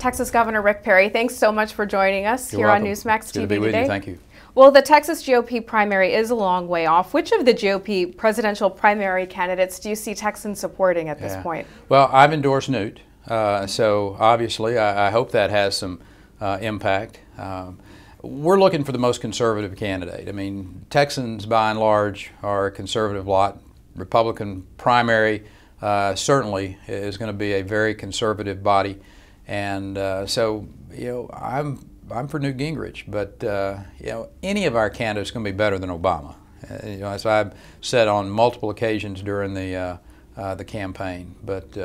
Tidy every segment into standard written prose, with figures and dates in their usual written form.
Texas Governor Rick Perry, thanks so much for joining us You're here welcome. on Newsmax Good TV to be with today. you. Thank you. Well, the Texas GOP primary is a long way off. Which of the GOP presidential primary candidates do you see Texans supporting at this point? Well, I've endorsed Newt, so obviously I hope that has some impact. We're looking for the most conservative candidate. I mean, Texans by and large are a conservative lot. Republican primary certainly is going to be a very conservative body, and so I'm for Newt Gingrich, but any of our candidates is going to be better than Obama. As I've said on multiple occasions during the campaign. But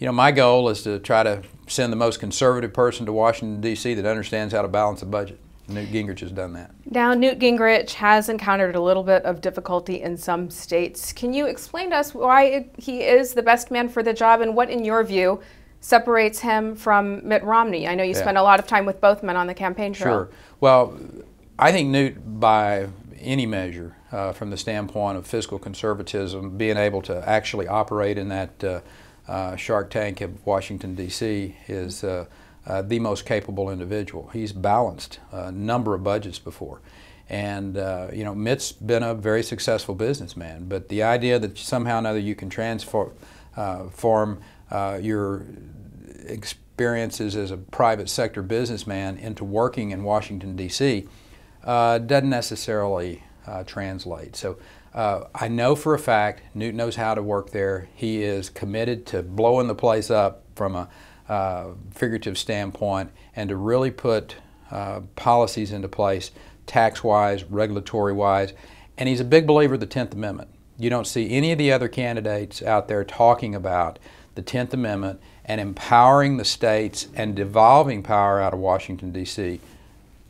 my goal is to try to send the most conservative person to Washington, D.C. that understands how to balance a budget. Newt Gingrich has done that. Now, Newt Gingrich has encountered a little bit of difficulty in some states. Can you explain to us why he is the best man for the job and what, in your view, separates him from Mitt Romney? I know you spent a lot of time with both men on the campaign trail. Sure. Well, I think Newt, by any measure, from the standpoint of fiscal conservatism, being able to actually operate in that shark tank of Washington, D.C. is the most capable individual. He's balanced a number of budgets before. And, Mitt's been a very successful businessman, but the idea that somehow or another you can transform your experiences as a private sector businessman into working in Washington, D.C. Doesn't necessarily translate. So I know for a fact Newt knows how to work there. He is committed to blowing the place up from a figurative standpoint and to really put policies into place tax-wise, regulatory-wise, and he's a big believer of the 10th Amendment. You don't see any of the other candidates out there talking about the 10th Amendment and empowering the states and devolving power out of Washington, D.C.,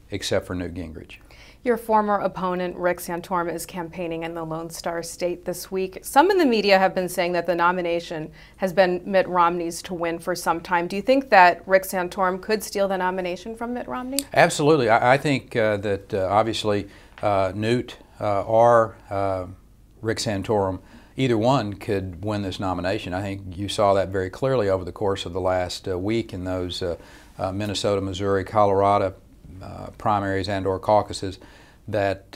except for Newt Gingrich. Your former opponent, Rick Santorum, is campaigning in the Lone Star State this week. Some in the media have been saying that the nomination has been Mitt Romney's to win for some time. Do you think that Rick Santorum could steal the nomination from Mitt Romney? Absolutely. I think that obviously Newt or Rick Santorum, either one could win this nomination. I think you saw that very clearly over the course of the last week in those Minnesota, Missouri, Colorado primaries and or caucuses that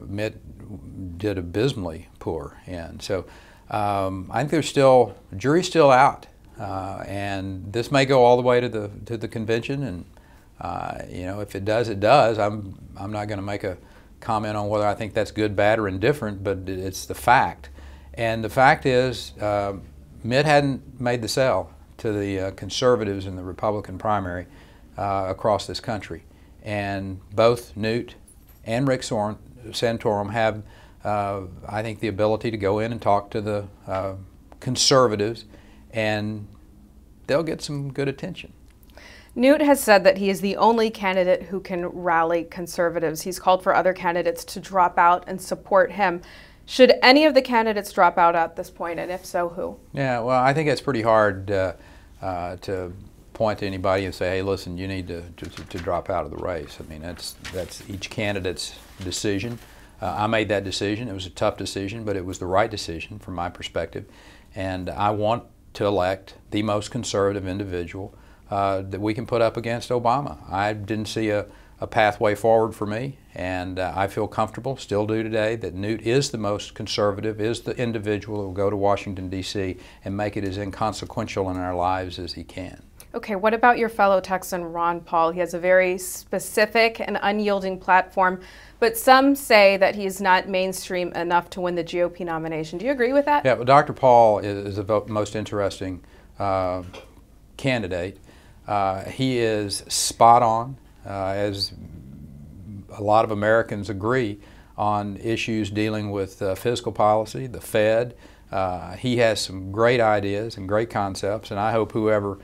Mitt did abysmally poor in. So I think there's still, the jury's still out, and this may go all the way to the convention, and if it does, it does. I'm not going to make a comment on whether I think that's good, bad, or indifferent, but it's the fact. And the fact is, Mitt hadn't made the sell to the conservatives in the Republican primary across this country. And both Newt and Rick Santorum have, I think, the ability to go in and talk to the conservatives, and they'll get some good attention. Newt has said that he is the only candidate who can rally conservatives. He's called for other candidates to drop out and support him. Should any of the candidates drop out at this point, and if so, who? Yeah, well, I think it's pretty hard to point to anybody and say, hey, listen, you need to drop out of the race. I mean, that's each candidate's decision. I made that decision. It was a tough decision, but it was the right decision from my perspective. And I want to elect the most conservative individual that we can put up against Obama. I didn't see a pathway forward for me, and I feel comfortable, still do today, that Newt is the most conservative, is the individual who will go to Washington, D.C. and make it as inconsequential in our lives as he can. Okay, what about your fellow Texan, Ron Paul? He has a very specific and unyielding platform, but some say that he's not mainstream enough to win the GOP nomination. Do you agree with that? Yeah, well, Dr. Paul is the most interesting candidate. He is spot on, as a lot of Americans agree, on issues dealing with fiscal policy, the Fed. He has some great ideas and great concepts, and I hope whoever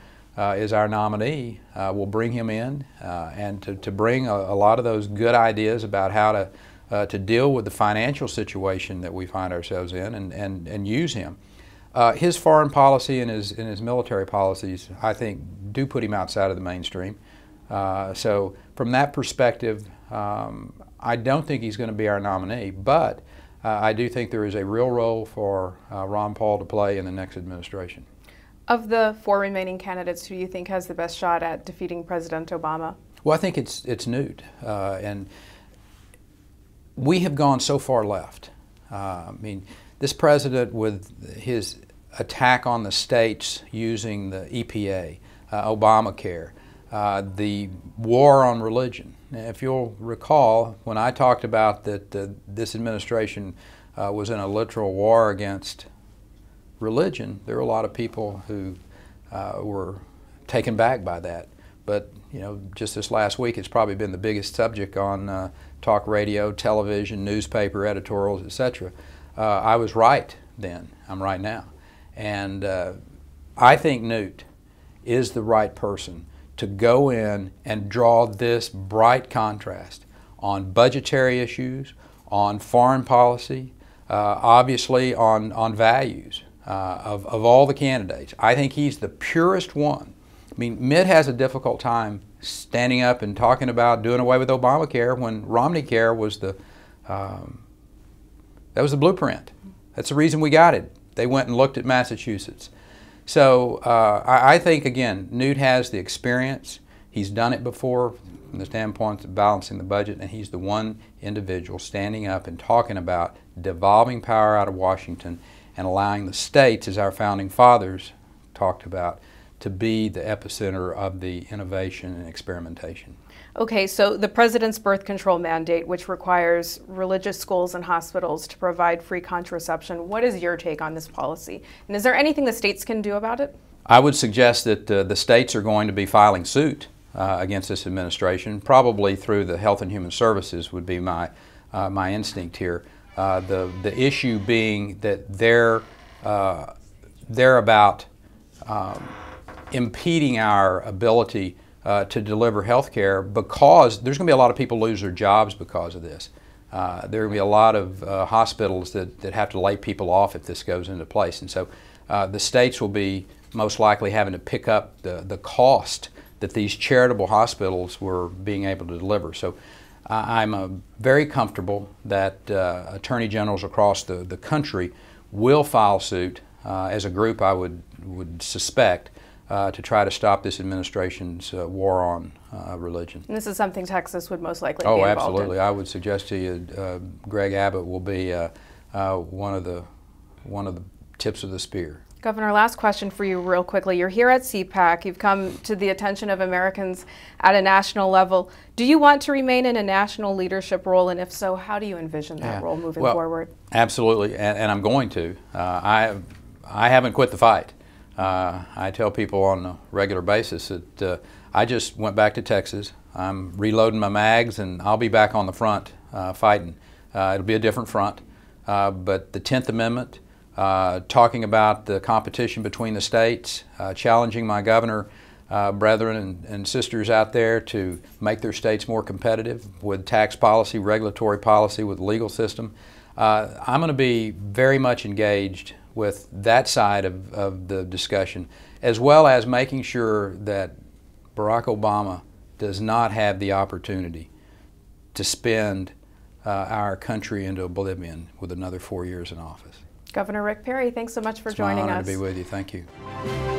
is our nominee will bring him in and to bring a lot of those good ideas about how to deal with the financial situation that we find ourselves in and use him. His foreign policy and his military policies, I think, do put him outside of the mainstream. So from that perspective, I don't think he's going to be our nominee, but I do think there is a real role for Ron Paul to play in the next administration. Of the 4 remaining candidates, who do you think has the best shot at defeating President Obama? Well, I think it's Newt, and we have gone so far left. I mean, this president, with his attack on the states using the EPA, Obamacare, the war on religion. If you'll recall, when I talked about that this administration was in a literal war against religion, there were a lot of people who were taken back by that. But you know, just this last week, it's probably been the biggest subject on talk radio, television, newspaper editorials, etc. I was right then. I'm right now, and I think Newt is the right person to go in and draw this bright contrast on budgetary issues, on foreign policy, obviously on values of all the candidates. I think he's the purest one. I mean, Mitt has a difficult time standing up and talking about doing away with Obamacare when Romney Care was that was the blueprint. That's the reason we got it. They went and looked at Massachusetts. So I think, again, Newt has the experience. He's done it before from the standpoint of balancing the budget, and he's the one individual standing up and talking about devolving power out of Washington and allowing the states, as our founding fathers talked about, to be the epicenter of the innovation and experimentation. Okay, so the president's birth control mandate, which requires religious schools and hospitals to provide free contraception, what is your take on this policy? And is there anything the states can do about it? I would suggest that the states are going to be filing suit against this administration, probably through the Health and Human Services would be my instinct here. The issue being that they're about impeding our ability to deliver health care, because there's going to be a lot of people lose their jobs because of this. There will be a lot of hospitals that have to lay people off if this goes into place. And so the states will be most likely having to pick up the cost that these charitable hospitals were being able to deliver. So I'm very comfortable that attorney generals across the country will file suit as a group, I would suspect, to try to stop this administration's war on religion. And this is something Texas would most likely be involved in. Absolutely. I would suggest to you Greg Abbott will be one of the tips of the spear. Governor, last question for you real quickly. You're here at CPAC. You've come to the attention of Americans at a national level. Do you want to remain in a national leadership role? And if so, how do you envision that role moving forward? Absolutely, and I'm going to. I haven't quit the fight. I tell people on a regular basis that I just went back to Texas. I'm reloading my mags, and I'll be back on the front fighting. It'll be a different front, but the 10th Amendment, talking about the competition between the states, challenging my governor brethren and sisters out there to make their states more competitive with tax policy, regulatory policy, with the legal system. I'm going to be very much engaged with that side of the discussion, as well as making sure that Barack Obama does not have the opportunity to spin our country into oblivion with another 4 years in office. Governor Rick Perry, thanks so much for joining us. It's my honor to be with you. Thank you.